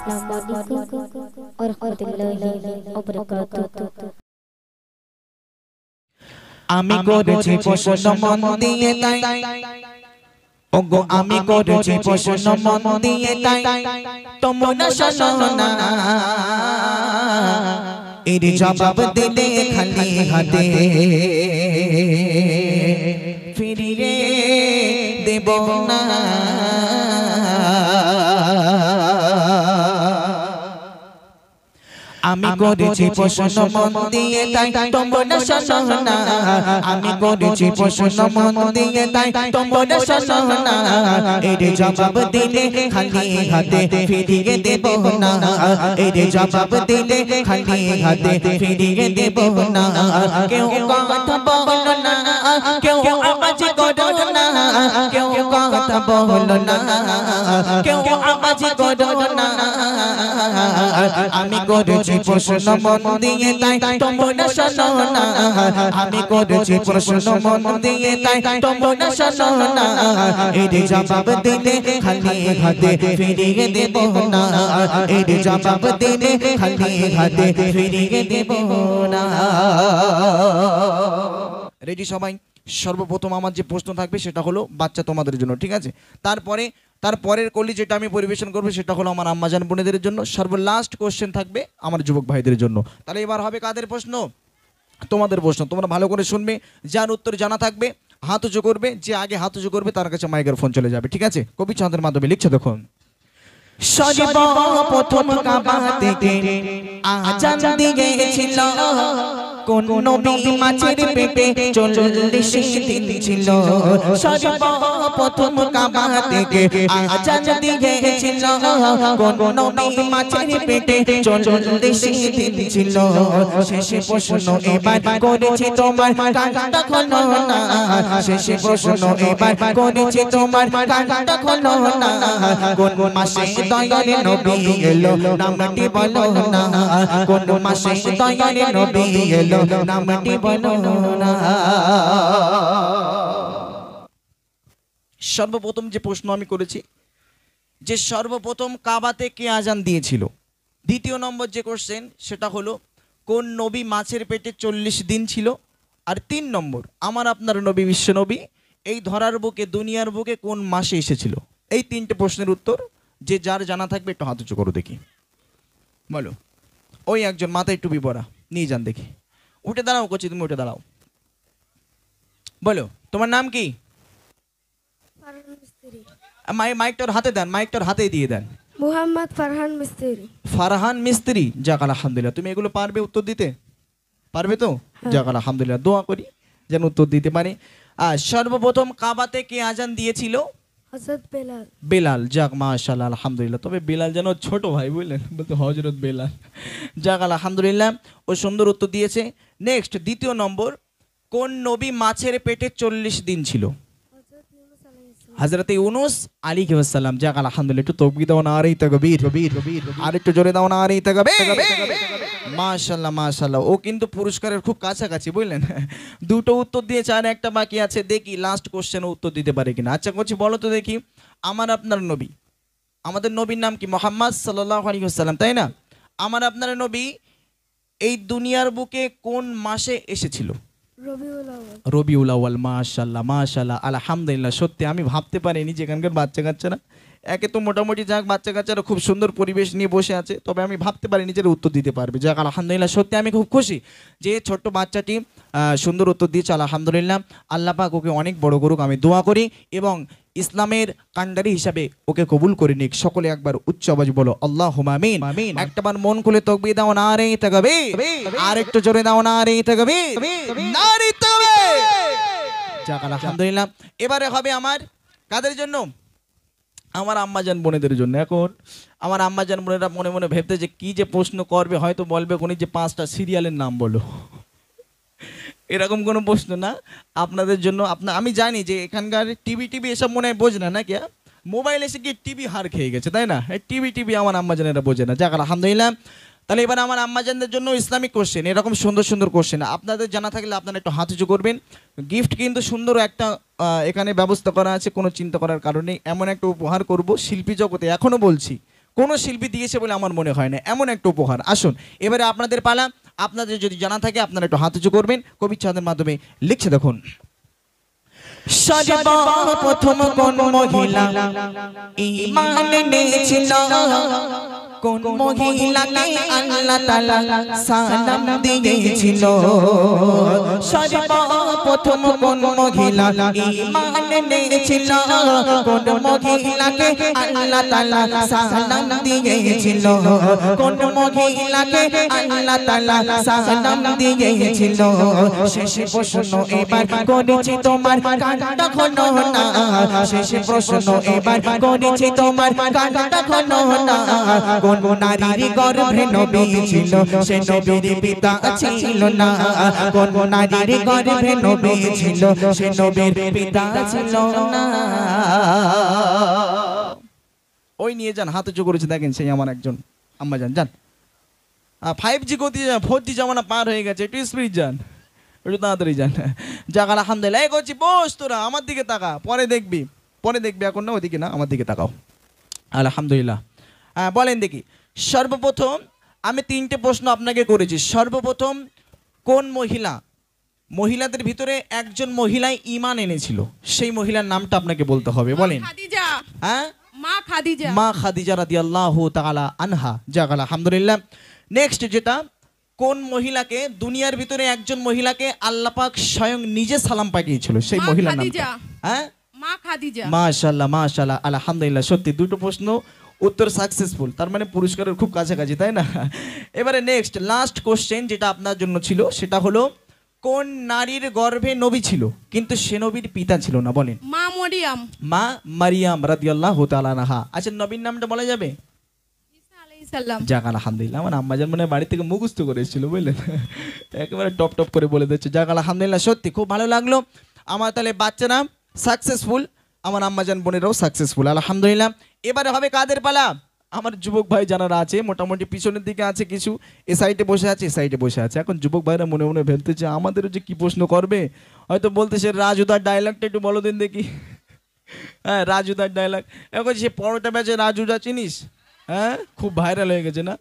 अस्सलामु अलैकुम और रहमतुल्लाहि व बरकातुहू। আমি করেছি প্রশ্ন মন দিয়ে তাই ওগো আমি করেছি প্রশ্ন মন দিয়ে তাই তোমরা শোনো না এর জবাব দিলে খালি হাতে ফিরিয়ে দেব না। আমি করেছি প্রশ্ন মন দিয়ে তাই তোমরা শোনো না আমি করেছি প্রশ্ন মন দিয়ে তাই তোমরা শোনো না এর জবাব দিলে খালি হাতে ফিরিয়ে দেব না এর জবাব দিলে খালি হাতে ফিরিয়ে দেব না। কেউ কথা বলো না কেউ আওয়াজ করো না কেউ কথা বলো না কেউ আওয়াজ করো না আমি করেছি প্রশ্ন মন দিয়ে তাই তোমরা শোনো না আমি করেছি প্রশ্ন মন দিয়ে তাই তোমরা শোনো না এর জবাব দিলে খালি হাতে ফিরিয়ে দেব না এর জবাব দিলে খালি হাতে ফিরিয়ে দেব না। রেডি সবাই? সর্বপ্রথম আমার যে প্রশ্ন থাকবে সেটা হলো বাচ্চা তোমাদের জন্য, ঠিক আছে? তারপরের কলি যেটা আমি পরিবেশন করবো সেটা হলো আমার আম্মাজান বোনেদের জন্য। সর্বলাস্ট কোশ্চেন থাকবে আমার যুবক ভাইদের জন্য। তাহলে এবার হবে কাদের প্রশ্ন? তোমাদের প্রশ্ন। তোমরা ভালো করে শুনবে, যার উত্তর জানা থাকবে হাত উঁচু করবে, যে আগে হাত উঁচু করবে তার কাছে মাইক্রোফোন ফোন চলে যাবে, ঠিক আছে? কবি ছন্দের মাধ্যমে লিখছে দেখুন। সর্বপ্রথম কাবা থেকে আযান দিয়েছিল কোন নবী মাছের পেটে 40 দিন ছিল। সর্বপ্রথম কাবা থেকে আযান দিয়েছিল কোন নবী মাছের পেটে 40 দিন ছিল। শেষে প্রশ্ন এবার করেছি তোমার কানটা খোলো না শেষে প্রশ্ন এবার করেছি তোমার কানটা খোলো না কোন মাসে দয়ালে নবী এলো নামটি বলো না কোন মাসে দয়ালে নবী এলো নামটি বলো না। সর্বপ্রথম যে প্রশ্ন আমি করেছি যে সর্বপ্রথম কাবাতে কে আযান দিয়েছিল। দ্বিতীয় নম্বর যে কোশ্চেন সেটা হলো কোন নবী মাছের পেটে 40 দিন ছিল। আর 3 নম্বর আমার আপনার নবী বিশ্ব নবী এই ধরার বুকে দুনিয়ার বুকে কোন মাসে এসেছিল। এই 3টে প্রশ্নের উত্তর যে যার জানা থাকবে একটু হাত উঁচু করো দেখি, বলো। ওই একজন মাথায় টুপি পরা নিয়ে যান দেখি, উঠে দাঁড়াও কোচি, তুমি উঠে দাঁড়াও, বলো তোমার নাম কি? মাইকটার হাতে দেন, মাইকটার হাতে দিয়ে দেন। মোহাম্মদ ফারহান মিস্ত্রি। ফারহান মিস্ত্রি, যাক আলহামদুলিল্লাহ। তুমি এগুলো পারবে উত্তর দিতে? পারবে তো? যাক আলহামদুলিল্লাহ, দোয়া করি যেন উত্তর দিতে পারে। আর সর্বপ্রথম কাবাতে কে আযান দিয়েছিল? হযরত বেলাল। বেলাল, যাক মাশাআল্লাহ আলহামদুলিল্লাহ। তবে বেলাল যেন ছোট ভাই, বুঝলেন, বলতে হযরত বেলাল। যাক আলহামদুলিল্লাহ, ও সুন্দর উত্তর দিয়েছে। নেক্সট দ্বিতীয় নম্বর কোন নবী মাছের পেটে 40 দিন ছিল? হযরত ইউনূস আলাইহিস সালাম। যাক আলহামদুলিল্লাহ, একটু তাকবীর দাও না, আরে তাকবীর, আর একটু জোরে দাও না, আরে তাকবীর। মাশাআল্লাহ মাশাআল্লাহ, ও কিন্তু পুরস্কারের খুব কাছাকাছি, বুঝলেন। দুটো উত্তর দিয়েছে আর একটা বাকি আছে, দেখি লাস্ট কোশ্চেন উত্তর দিতে পারে কিনা। আচ্ছা কোচি বলো তো দেখি, আমার আপনার নবী, আমাদের নবীর নাম কি? মুহাম্মদ সাল্লাল্লাহু আলাইহি ওয়াসাল্লাম, তাই না? আমার আপনার নবী এই দুনিয়ার বুকে কোন মাসে এসেছিল? রবিউল আউয়াল। মাশাআল্লাহ মাশাআল্লাহ আলহামদুলিল্লাহ। সত্যি আমি ভাবতে পারিনি যে এখানকার বাচ্চা কাচ্চারা, একে তো মোটামুটি যাক বাচ্চা কাচ্চারা খুব সুন্দর পরিবেশ নিয়ে বসে আছে, তবে আমি ভাবতে পারিনি যে উত্তর দিতে পারবে। যাক আলহামদুলিল্লাহ, সত্যি আমি খুব খুশি যে ছোট্ট বাচ্চাটি সুন্দর উত্তর দিয়েছে। আলহামদুলিল্লাহ, আল্লাহ পাক ওকে অনেক বড় করুক আমি দোয়া করি, এবং ইসলামের কান্ডারি হিসাবে ওকে কবুল করে নিক। সকলে একবার উচ্চ আওয়াজ বলো আল্লাহুম্মা আমিন। একটাবার মন খুলে তাকবীর দাও, নারে তাকবীর। আর একটু জোরে দাও, নারে তাকবীর, নারে তাকবীর। যাক আলহামদুলিল্লাহ, এবারে হবে আমার কাদের জন্য? আমার আম্মাজান বোনেদের জন্য। এখন আমার আম্মাজান বোনেরা মনে মনে ভাবতে যে কি যে প্রশ্ন করবে, হয়তো বলবে কোনি যে 5টা সিরিয়ালের নাম বলো। এরকম কোনো প্রশ্ন না আপনাদের জন্য। আমি জানি যে এখানকার টিভি এসব মনে হয় বোঝে না, নাকি? মোবাইল এসে গিয়ে টিভি হার খেয়ে গেছে, তাই না? টিভি আমার আম্মাজানেরা বোঝে না। যাক আলহামদুলিল্লাহ, তাহলে এবার আমার আম্মাজানদের জন্য ইসলামিক কোশ্চেন, এরকম সুন্দর সুন্দর কোশ্চেন আপনাদের জানা থাকলে আপনারা একটু হাত উঁচু করবেন। গিফট কিন্তু সুন্দর একটা এখানে ব্যবস্থা করা আছে, কোনো চিন্তা করার কারণে এমন একটা উপহার করব শিল্পী জগতে, এখনও বলছি কোনো শিল্পী দিয়েছে বলে আমার মনে হয় না, এমন একটা উপহার। আসুন এবারে আপনাদের পালা, আপনাদের যদি জানা থাকে আপনারা একটু হাত উঁচু করবেন, কবি ছন্দের মাধ্যমে লিখছে দেখুন। সর্বপ্রথম কোন মহিলা ঈমান এনেছিল, কোন মহিলাকে আল্লাহ তাআলা সালাম দিয়েছিল। সর্বপ্রথম কোন মহিলা ঈমান এনেছিল, কোন মহিলাকে আল্লাহ তাআলা সালাম দিয়েছিল, কোন মহিলাকে আল্লাহ তাআলা সালাম দিয়েছিল। শেষ প্রশ্ন এবার করেছি তোমার কানটা খোলো না, শেষ প্রশ্ন এবার করেছি তোমার কানটা খোলো না। কোন নারীর গর্ভে নবী ছিল, সে নবীর পিতা ছিল না। কোন নারীর গর্ভে নবী ছিল, সে নবীর পিতা ছিল না। ওই নিয়ে যান, হাতে চো করেছে দেখেন, সেই আমার একজন আম্মা যান যান। 5G গতি, 4G জামানা পার হয়ে গেছে, একটু স্পিড যান, একটু তাড়াতাড়ি যান। যাক আলহামদুলিল্লাহ। এই করছি বস, তোরা আমার দিকে তাকা, পরে দেখবি, পরে দেখবি, এখন না ওদিকে না, আমার দিকে তাকাও। আলহামদুলিল্লাহ। বলেন দেখি, সর্বপ্রথম আমি 3টে প্রশ্ন আপনাকে করেছি। সর্বপ্রথম কোন মহিলা, মহিলাদের ভিতরে একজন মহিলাই ঈমান এনেছিল, সেই মহিলার নামটা আপনাকে বলতে হবে, বলেন। খাদিজা। হ্যাঁ, মা খাদিজা। মা খাদিজা রাদিয়াল্লাহু তাআলা আনহা। যাক আলহামদুলিল্লাহ। নেক্সট যেটা, কোন মহিলাকে, দুনিয়ার ভিতরে একজন মহিলাকে আল্লাহ পাক স্বয়ং নিজে সালাম পাঠিয়েছিল, সেই মা মহিলার নাম। খাদিজা। হ্যাঁ, মা খাদিজা। মাশাআল্লাহ মাশাআল্লাহ আলহামদুলিল্লাহ। সত্যি দুটো প্রশ্ন উত্তর সাকসেসফুল, তার মানে পুরস্কারের খুব কাছাকাছি, তাই না? এবারে নেক্সট লাস্ট কোশ্চেন যেটা আপনার জন্য ছিল, সেটা হলো কোন নারীর গর্ভে নবী ছিল কিন্তু সে নবীর পিতা ছিল না, বলেন। মা মরিয়ম। মা মারিয়াম রাদিয়াল্লাহু তাআলা আনহা। আচ্ছা, নবীর নামটা বলা যাবে? ঈসা আলাইহিস সালাম। যাক আলহামদুলিল্লাহ। আমার আম্মাজান মনে হয় বাড়ি থেকে মুখস্থ করে এসেছিল, বুঝলেন, একেবারে টপ টপ করে বলে দিচ্ছে। যাক আলহামদুলিল্লাহ, সত্যি খুব ভালো লাগলো আমার। তাহলে বাচ্চারা সাকসেসফুল, আমার আম্মাজান বোনেরাও সাকসেসফুল, আলহামদুলিল্লাহ। এবারে হবে কাদের পালা? আমার যুবক ভাই যারা আছে, মোটামুটি পিছনের দিকে আছে কিছু, এ সাইডে বসে আছে, এ সাইডে বসে আছে। এখন যুবক ভাইরা মনে মনে ভেবতেছে আমাদেরও যে কি প্রশ্ন করবে, হয়তো বলতেছে রাজুদার ডায়লগটা একটু বলো দিন দেখি। হ্যাঁ, রাজুদার ডায়লগ। এখন সে পরোটা ব্যাচে রাজুদা চিনিস? হ্যাঁ, খুব ভাইরাল হয়ে গেছে না?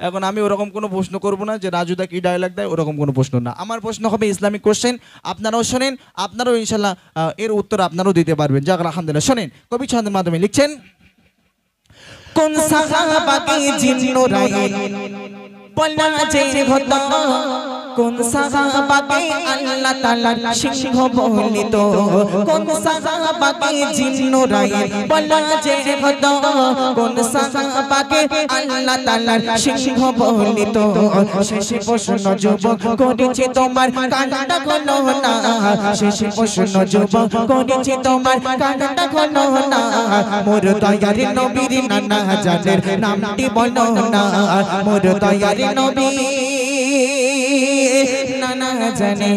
এখন আমি ওরকম কোনো প্রশ্ন করব না যে রাজুদা কি ডায়লগ দেয়, ওরকম কোনো প্রশ্ন না। আমার প্রশ্ন হবে ইসলামিক কোশ্চেন, আপনারাও শোনেন, আপনারাও ইনশাল্লাহ এর উত্তর আপনারাও দিতে পারবেন। যাক আলহামদুলিল্লাহ। শোনেন, কবি ছন্দের মাধ্যমে লিখছেন। কোন সাহাবাকে জিন্নুরাইন বলা যে হতো, কোন সাহাবাকে আল্লাহ তাআলার সিংহ বলিত, কোন সাহাবাকে জিন্নুরাইন বলা যে হতো, কোন সাহাবাকে আল্লাহ তাআলার সিংহ বলিত। শেষ প্রশ্ন যুবক করেছি তোমার কানটা খোলো না, শেষ প্রশ্ন যুবক করেছি তোমার কানটা খোলো না। মোর দয়ার নবীর নানা জানের নামটি বলো না, মোর দয়ার নবী নানা জানে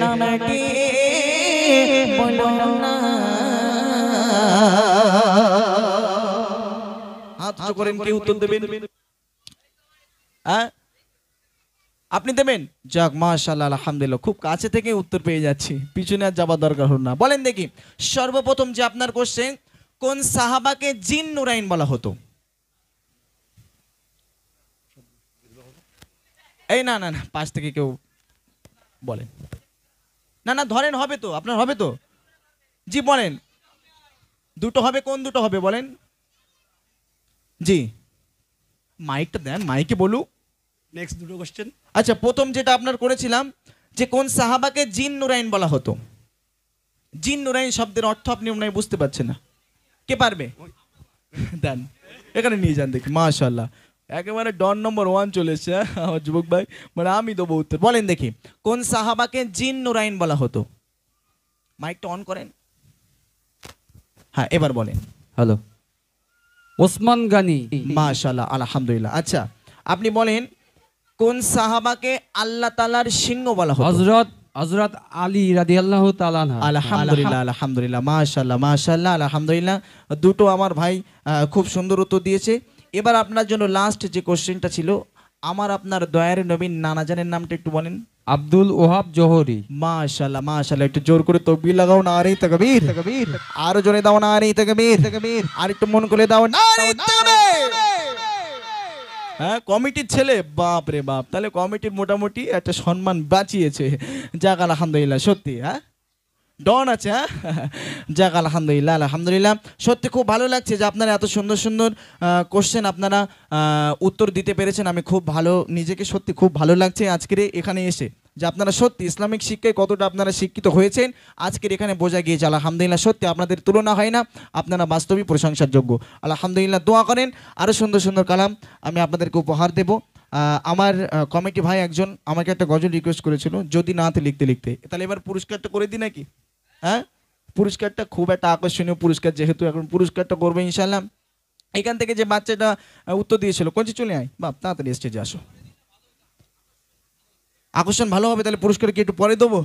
নামটি বলো না। হাত উঁচু করেন, কে উত্তর দেবেন? হ্যাঁ, আপনি দেবেন? যাক মাশাআল্লাহ আলহামদুলিল্লাহ, খুব কাছে থেকে উত্তর পেয়ে যাচ্ছি, পিছনে আর যাবার দরকার হলো না। বলেন দেখি, সর্বপ্রথম যে আপনার কোশ্চেন, কোন সাহাবাকে জিন নুরাইন বলা হতো? এই না না না, পাশ থেকে কেউ বলেন। না না, ধরেন, হবে তো, আপনার হবে তো। জি বলেন, দুটো হবে, কোন দুটো হবে বলেন? জি, মাইকটা দেন, মাইকে বলুক। নেক্সট দুটো কোশ্চেন। আচ্ছা, প্রথম যেটা আপনার করেছিলাম যে কোন সাহাবাকে জিন নুরাইন বলা হতো। জিন নুরাইন শব্দের অর্থ আপনি মনে হয় বুঝতে পারছেন না, কে পারবে? দেন, এখানে নিয়ে যান দেখি। মাশাআল্লাহ, একেবারে ডন নম্বর 1 চলে এসছে আমার যুবক ভাই, মানে আমি দেবো উত্তর। বলেন দেখি, কোন সাহাবাকে জিন নুরাইন বলা হতো? মাইকটা অন করেন। হ্যাঁ, এবার বলেন। হ্যালো, ওসমান গানি। মাশাআল্লাহ আলহামদুলিল্লাহ। আচ্ছা, আপনি বলেন, কোন সাহাবাকে আল্লাহ তাআলার সিংহ বলা হতো? হযরত আলী রাদিয়াল্লাহু তাআলা আনহু। আলহামদুলিল্লাহ আলহামদুলিল্লাহ, মাশাআল্লাহ মাশাআল্লাহ আলহামদুলিল্লাহ। দুটো আমার ভাই খুব সুন্দর উত্তর দিয়েছে। এবার আপনার জন্য লাস্ট যে কোশ্চেনটা ছিল, আমার আপনার দয়ার নবীন নানা জানের নামটা একটু বলেন। আব্দুল ওহাব জোহরি। মাশাআল্লাহ মাশাআল্লাহ, একটু জোর করে তাকবীর লাগাও, নারে তাকবীর তাকবীর, আরো জোরে দাও নারে তাকবীর তাকবীর, আর একটু মন খুলে দাও নারে তাকবীর। হ্যাঁ, কমিটির ছেলে, বাপ রে বাপ, তাহলে কমিটির মোটামুটি একটা সম্মান বাঁচিয়েছে। যাক আলহামদুলিল্লাহ, সত্যি হ্যাঁ ডন আছে। হ্যাঁ যাক আলহামদুলিল্লাহ আলহামদুলিল্লাহ, সত্যি খুব ভালো লাগছে যে আপনারা এত সুন্দর সুন্দর কোশ্চেন আপনারা উত্তর দিতে পেরেছেন। আমি খুব ভালো, নিজেকে সত্যি খুব ভালো লাগছে আজকের এখানে এসে, যে আপনারা সত্যি ইসলামিক শিক্ষায় কতটা আপনারা শিক্ষিত হয়েছেন আজকের এখানে বোঝা গিয়েছে। আলহামদুলিল্লাহ, সত্যি আপনাদের তুলনা হয় না, আপনারা বাস্তবিক প্রশংসার যোগ্য। আলহামদুলিল্লাহ, দোয়া করেন আরও সুন্দর সুন্দর কালাম আমি আপনাদেরকে উপহার দেব। আমার কমিটি ভাই একজন আমাকে একটা গজল রিকোয়েস্ট করেছিল, যদি নাতে লিখতে লিখতে, তাহলে এবার পুরস্কারটা করে দিই নাকি? হ্যাঁ, পুরস্কারটা খুব একটা আকর্ষণীয় পুরস্কার, যেহেতু এখন পুরস্কারটা করবো ইনশাল্লাহ। এখান থেকে যে বাচ্চাটা উত্তর দিয়েছিল, কোনটি চলে আয় বাপ, তাড়াতাড়ি স্টেজে আসো। আকর্ষণ ভালো হবে, তাহলে পুরস্কার কি একটু পরে দেবো?